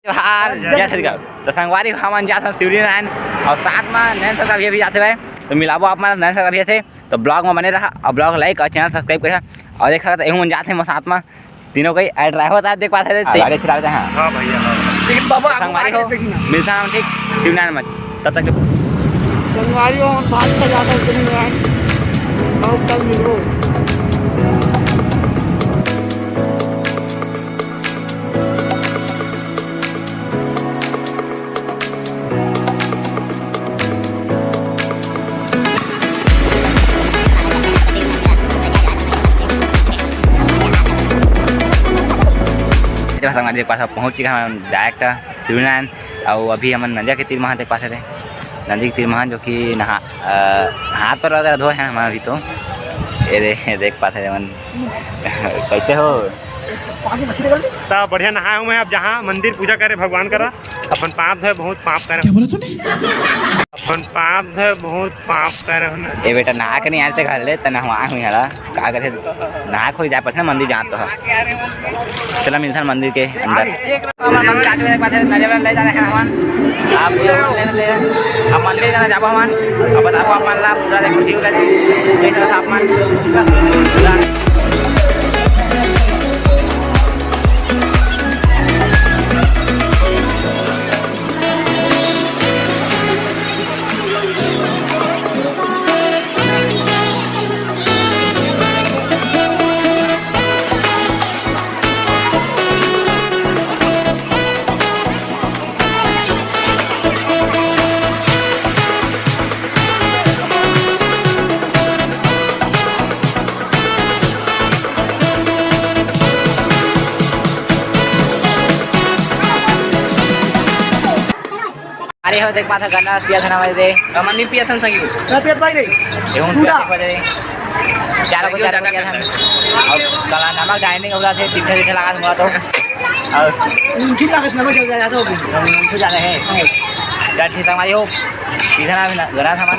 जोहार जय छत्तीसगढ़। तो संगवारी हमन जात हन शिवरी नारायण और साथ में नयन सरकार भी जाते हुए तो मिलाबो आप मन नयन सरकार भी से तो ब्लॉग में बने रहा और ब्लॉग लाइक और चैनल सब्सक्राइब करा और देख सकते हैं जाते हैं साथ में तीनों कोई ड्राइवर था देख पाते थे गाड़ी चलाते हैं। हाँ भैया लेकिन बाबा संगवारी हो मिलता है ठीक शिवरी नारायण में तब तक संगवारी हो हम बात कर जाते हैं शिवरी नारायण और कल मिलो। संगवारी देख पास पहुँच चुका हम डायरेक्ट शिवरी नारायण और अभी हम नंदिया के तीर महान देख पाते थे नंदी के तीर महान जो कि हाथ पर वगैरह धोए हैं हमारा अभी तो ये देख पाते थे मन कैसे हो तो बढ़िया नहाए हुए अब जहाँ मंदिर पूजा करे भगवान करा अपन पाप धोए बहुत पाप करे अपन पाप धोए बहुत पाप करे ये बेटा नहा के नहीं आए थे घर ले तो नहवा हुई हला का करे नहा खोई जाए पड़ता मंदिर जहाँ तो है चला मिलता मंदिर के अंदर ले जा रहे हैं आप अब मंदिर जाना जाबो हमन अब बताबो अपन ला पूरा देखो वीडियो लगे देख सकते आप मन अरे हो देख पाता गन्ना पिया था ना दे मंदिर पिया था संगी पियत भाई रे एवं पूरा चार बजे पिया था और कला नमक डाइनिंग होगा थे तीठे तीठे लगा दूंगा तो और नीचे लागत नमक जल जाता होगी नीचे जा रहे हैं चल ठीक हमारी हो इधर ना गरा था मन